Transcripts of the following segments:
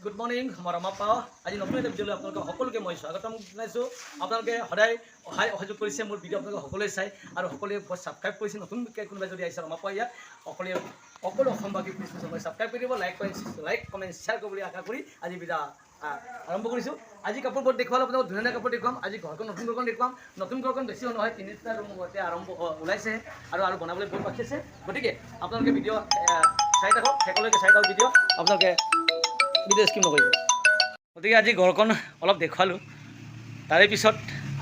Good morning মই ৰমা পাও আজি নতুন এটা ভিডিঅ'লৈ আপোনালোকক সকলোকে মই স্বাগতম জনাইছোঁ। আপোনালোকে সদায় সহায় সহযোগ কৰিছে মোৰ ভিডিঅ' আপোনালোকে সকলোৱে চাই আৰু সকলোৱে ছাবস্ক্ৰাইব কৰিছে। নতুনকৈ কোনোবাই যদি আহিছে ৰমা পাও ইয়াত সকলো অসমবাসী প্লিজ মই ছাবস্ক্ৰাইব কৰি দিব, লাইক কমেণ্ট শ্বেয়াৰ কৰিব বুলি আশা কৰি আজি ভিডিঅ' আৰম্ভ কৰিছোঁ। আজি কাপোৰবোৰ দেখুৱালে আপোনালোকক ধুনীয়া কাপোৰ দেখুৱাম। আজি ঘৰখন নতুন ঘৰখন দেখুৱাম। নতুন ঘৰখন বেছিও নহয়, 3টা ৰুম এতিয়া আৰম্ভ ওলাইছে আৰু বনাবলৈ বহুত বাকী আছে। গতিকে আপোনালোকে ভিডিঅ' চাই থাকক, শেষলৈকে চাই থাকক ভিডিঅ', আপোনালোকে ভিডিঅ' স্কিপ নকৰিব। গতিকে আজি ঘৰখন অলপ দেখুৱালোঁ। তাৰে পিছত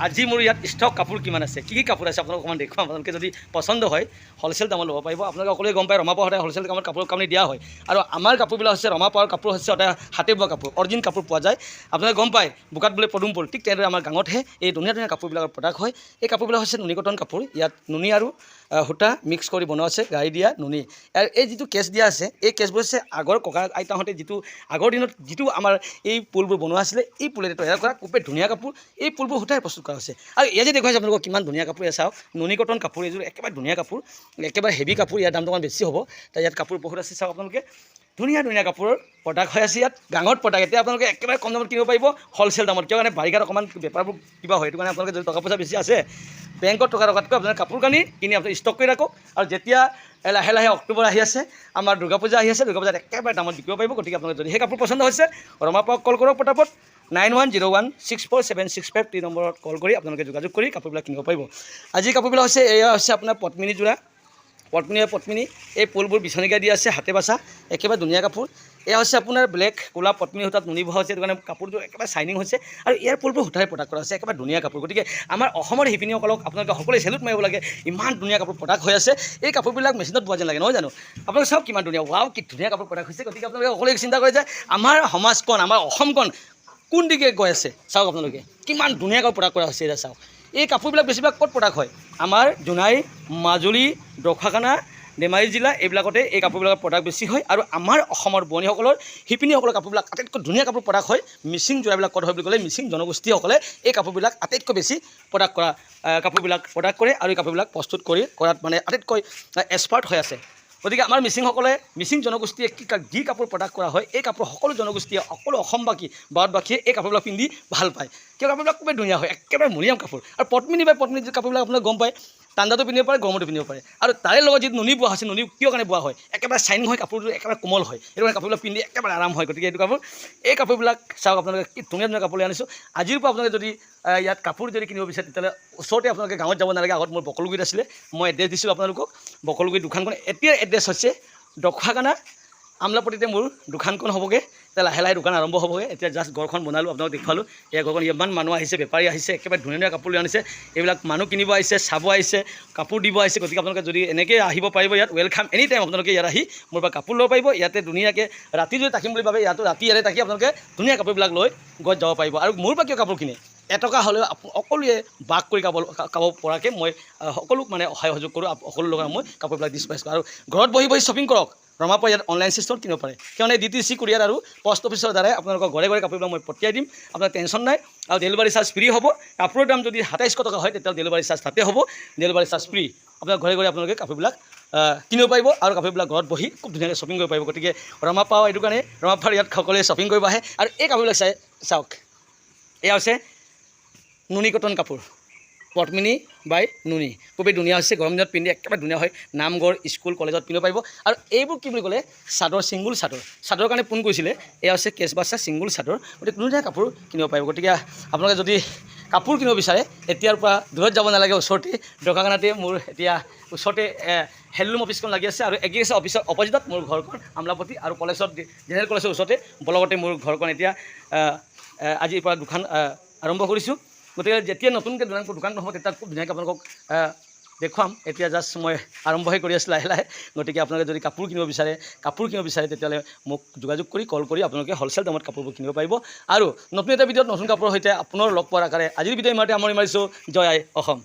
আজি মোৰ ইয়াত ষ্টক কাপোৰ কিমান আছে, কি কাপোৰ আছে আপোনালোকক অকণমান দেখুৱাম। আপোনালোকে যদি পচন্দ হয় হ'লচেল দামত ল'ব পাৰিব। আপোনালোকে সকলোৱে গম পায় ৰমা পাও সদায় হ'লচেল দামত কাপোৰ কানি দিয়া হয় আৰু আমাৰ কাপোৰবিলাক হৈছে ৰমা পাওৰ কাপোৰ হৈছে সদায় হাতে বোৱা কাপোৰ, অৰিজিনেল কাপোৰ পোৱা যায়। আপোনালোকে গম পায় বোকাত বোলে পদুম ফুল, ঠিক তেনেদৰে আমাৰ গাঁৱতহে এই ধুনীয়া ধুনীয়া কাপোৰবিলাকৰ প্ৰডাক্ট হয়। এই কাপোৰবিলাক হৈছে নুনি কটন কাপোৰ। ইয়াত নুনি আৰু সূতা মিক্স কৰি বনোৱা আছে, গাড়ী দিয়া নুনি। আৰু এই যিটো কেছ দিয়া আছে, এই কেছবোৰ হৈছে আগৰ ককা আইতাহঁতে যিটো আগৰ দিনত যিটো আমাৰ এই পুলবোৰ বনোৱা আছিলে, এই পুলেৰে তৈয়াৰ কৰা খুবেই ধুনীয়া কাপোৰ। এই পুলবোৰ সূতাই প্ৰস্তুত কৰা হৈছে আৰু এয়া যে দেখুৱাইছে আপোনালোকক কিমান ধুনীয়া কাপোৰ চাওক। নুনি কটন কাপোৰ এইযোৰ একেবাৰে ধুনীয়া কাপোৰ, একেবাৰে হেভি কাপোৰ। ইয়াৰ দামটো অকণমান বেছি হ'ব। তাৰ ইয়াত কাপোৰ বহুত আছে চাওক আপোনালোকে। ধুনীয়া ধুনীয়া কাপোৰৰ প্ৰডাক্ট হৈ আছে ইয়াত, গাঁৱত প্ৰডাক্ট। এতিয়া আপোনালোকে একেবাৰে কম দামত কিনিব পাৰিব হ'লচেল দামত। কিয় কাৰণে বাৰিষাত অকণমান বেপাৰবোৰ কিবা হয়, সেইটো কাৰণে আপোনালোকে যদি টকা পইচা বেছি আছে বেংকত টকাতকৈ আপোনালোকে কাপোৰ কানি কিনি আপুনি ষ্টক কৰি ৰাখক। আৰু যেতিয়া লাহে লাহে অক্টোবৰ আহি আছে, আমাৰ দুৰ্গা পূজা আহি আছে, দুৰ্গা পূজাত একেবাৰে দামত বিকিব পাৰিব। গতিকে আপোনালোকে যদি সেই কাপোৰ পচন্দ হৈছে ৰমা পাওক কল কৰক পটাপট 9101647653 নম্বৰত কল কৰি আপোনালোকে যোগাযোগ কৰি কাপোৰবিলাক কিনিব পাৰিব। আজি কাপোৰবিলাক হৈছে এয়া হৈছে আপোনাৰ পদ্মিনী যোৰা, পদ্মিনী। এই পুলবোৰ বিচনীকে দি আছে, হাতে বাচা, একেবাৰে ধুনীয়া কাপোৰ। এয়া হৈছে আপোনাৰ ব্লেক ক'লা পদ্মিনী সূতাত নুনি বহা হৈছে, সেইটো কাৰণে কাপোৰটো একেবাৰে চাইনিং হৈছে আৰু ইয়াৰ পুলবোৰ সূতাৰে প্ৰডাক্ট কৰা হৈছে, একেবাৰে ধুনীয়া কাপোৰ। গতিকে আমাৰ অসমৰ শিপিনীসকলক আপোনালোকে সকলোৱে চেলুট মাৰিব লাগে, ইমান ধুনীয়া কাপোৰ প্ৰডাক্ট হৈ আছে। এই কাপোৰবিলাক মেচিনত পোৱা যেন লাগে, নহয় জানো? আপোনালোকে চাওক কিমান ধুনীয়া, ৱাও কি ধুনীয়া কাপোৰ প্ৰডাক্ট হৈছে। গতিকে আপোনালোকে সকলোৱে চিন্তা কৰে যে আমাৰ সমাজখন, আমাৰ অসমখন কোন দিশে গৈ আছে। চাওক আপোনালোকে কিমান ধুনীয়াকৈ প্ৰডাক্ট কৰা হৈছে। এতিয়া চাওক এই কাপোৰবিলাক বেছিভাগ ক'ত প্ৰডাক্ট হয়, আমাৰ জোনাই, মাজুলী, ঢকুৱাখানা, ধেমাজি জিলা এইবিলাকতে এই কাপোৰবিলাকৰ প্ৰডাক্ট বেছি হয়। আৰু আমাৰ অসমৰ বোৱনীসকলৰ শিপিনীসকলৰ কাপোৰবিলাক আটাইতকৈ ধুনীয়া কাপোৰ প্ৰডাক্ট হয়। মিচিং যোৰাবিলাক ক'ত হয় বুলি ক'লে মিচিং জনগোষ্ঠীসকলে এই কাপোৰবিলাক আটাইতকৈ বেছি প্ৰডাক্ট কৰা কাপোৰবিলাক প্ৰডাক্ট কৰে আৰু এই কাপোৰবিলাক প্ৰস্তুত কৰি কৰাত মানে আটাইতকৈ এক্সপাৰ্ট হৈ আছে। গতিকে আমাৰ মিচিংসকলে, মিচিং জনগোষ্ঠীয়ে যি কাপোৰ প্ৰডাক্ট কৰা হয়, এই কাপোৰ সকলো জনগোষ্ঠীয়ে, সকলো অসমবাসী ভাৰতবাসীয়ে এই কাপোৰবিলাক পিন্ধি ভাল পায়। কিয় কাপোৰবিলাক খুবেই ধুনীয়া হয়, একেবাৰে মৰিয়াম কাপোৰ। আৰু পদ্মিনী কাপোৰবিলাক আপোনালোকে গম পায়, ঠাণ্ডাটো পিন্ধিব পাৰে, গৰমতো পিন্ধিব পাৰে। আৰু তাৰে লগত যিটো নুনি বোৱা হৈছে, নুনি কিয় কাৰণে বোৱা হয়, একেবাৰে চাইনিং হয়, কাপোৰটো একেবাৰে কোমল হয়, সেইটো কাৰণে কাপোৰবিলাক পিন্ধি একেবাৰে আৰাম হয়। গতিকে এইটো কাপোৰ, এই কাপোৰবিলাক চাওক আপোনালোকে কি ধুনীয়া ধুনীয়া কাপোৰ লৈ আনিছোঁ। আজিৰ পৰা আপোনালোকে যদি ইয়াত কাপোৰ যদি কিনিব বিচাৰে তেতিয়াহ'লে ওচৰতে আপোনালোকে গাঁৱত যাব নালাগে। আগত মোৰ বকলগুৰিত আছিলে, মই এড্ৰেছ দিছিলোঁ আপোনালোকক। বকলগুৰি দোকানখন এতিয়াৰ এড্ৰেছ হৈছে ঢকুৱাখানা আমলাপট্টিতে মোৰ দোকানখন হ'বগৈ। এতিয়া লাহে লাহে দোকান আৰম্ভ হ'বগৈ। এতিয়া জাষ্ট ঘৰখন বনালোঁ, আপোনালোক দেখুৱালোঁ। এই ঘৰখন ইমান মানুহ আহিছে, বেপাৰী আহিছে, একেবাৰে ধুনীয়া ধুনীয়া কাপোৰ লৈ আনিছে। এইবিলাক মানুহ কিনিব আহিছে, চাব আহিছে, কাপোৰ দিব আহিছে। গতিকে আপোনালোকে যদি এনেকৈ আহিব পাৰিব ইয়াত, ৱেলকাম এনি টাইম। আপোনালোকে ইয়াত আহি মোৰ পৰা কাপোৰ ল'ব পাৰিব। ইয়াতে ধুনীয়াকৈ ৰাতি যদি থাকিম বুলি ভাবে, ইয়াতো ৰাতি ইয়াতে থাকি আপোনালোকে ধুনীয়া কাপোৰবিলাক লৈ গৈ যাব পাৰিব। আৰু মোৰ পৰা কিয় কাপোৰ কিনে, এটকা হ'লেও সকলোৱে বাক কৰি খাব পৰাকৈ মই সকলোক মানে সহায় সহযোগ কৰোঁ। সকলো লগত মই কাপোৰবিলাক ডিছপাইচ কৰোঁ। আৰু ঘৰত বহি বহি শ্বপিং কৰক। ৰমা পাও ইয়াত অনলাইন চিষ্টেমত কিনিব পাৰে, কিয়নো DTC কুৰিয়াৰ আৰু পষ্ট অফিচৰ দ্বাৰাই আপোনালোকৰ ঘৰে ঘৰে কাপোৰবিলাক মই পঠিয়াই দিম। আপোনাৰ টেনশ্যন নাই। আৰু ডেলিভাৰী চাৰ্জ ফ্ৰী হ'ব। কাপোৰৰ দাম যদি 2700 টকা হয়, তেতিয়াহ'লে ডেলিভাৰী চাৰ্জ তাতে হ'ব। Delivery charge free. আপোনাৰ ঘৰে ঘৰে আপোনালোকে কাপোৰবিলাক কিনিব পাৰিব আৰু কাপোৰবিলাক ঘৰত বহি খুব ধুনীয়াকৈ শ্বপিং কৰিব পাৰিব। গতিকে ৰমা পাও এইটো কাৰণে, ৰমা পাওৰ ইয়াত সকলোৱে শ্বপিং কৰিব আহে। আৰু এই কাপোৰবিলাক চাওক, এয়া হৈছে নুনি কটন কাপোৰ, পদ্মিনী বাই নুনি, খুবেই ধুনীয়া হৈছে। গৰম দিনত পিন্ধি একেবাৰে ধুনীয়া হয়। নামঘৰ, স্কুল, কলেজত পিন্ধিব পাৰিব। আৰু এইবোৰ কি বুলি ক'লে চাদৰ, ছিংগুল চাদৰ। চাদৰৰ কাৰণে ফোন কৰিছিলে, এয়া হৈছে কেছ বাছা ছিংগুল চাদৰ। গতিকে ধুনীয়া কাপোৰ কিনিব পাৰিব। গতিকে আপোনালোকে যদি কাপোৰ কিনিব বিচাৰে এতিয়াৰ পৰা দূৰত যাব নালাগে, ওচৰতে ঢকুৱাখানাতে মোৰ এতিয়া ওচৰতে হেণ্ডলুম অফিচখন লাগি আছে। আৰু এগ্ৰিকালচাৰ অফিচৰ অপজিটত মোৰ ঘৰখন আমলাপট্টি, আৰু কলেজত জেনেৰেল কলেজৰ ওচৰতে ব্লকতে মোৰ ঘৰখন। এতিয়া আজিৰ পৰা দোকান আৰম্ভ কৰিছোঁ। গতিকে যেতিয়া নতুনকৈ দোকান হ'ব তেতিয়া খুব ধুনীয়াকৈ আপোনালোকক দেখুৱাম। এতিয়া জাষ্ট মই আৰম্ভহে কৰি আছোঁ লাহে লাহে। গতিকে আপোনালোকে যদি কাপোৰ কিনিব বিচাৰে তেতিয়াহ'লে মোক যোগাযোগ কৰি কল কৰি আপোনালোকে হ'লচেল দামত কাপোৰবোৰ কিনিব পাৰিব। আৰু নতুন এটা ভিডিঅ'ত নতুন কাপোৰৰ সৈতে আপোনাৰ লগ পোৱাৰ আকাৰে আজিৰ ভিডিঅ' ইমানতে সামৰণি মাৰিছোঁ। জয় আই অসম।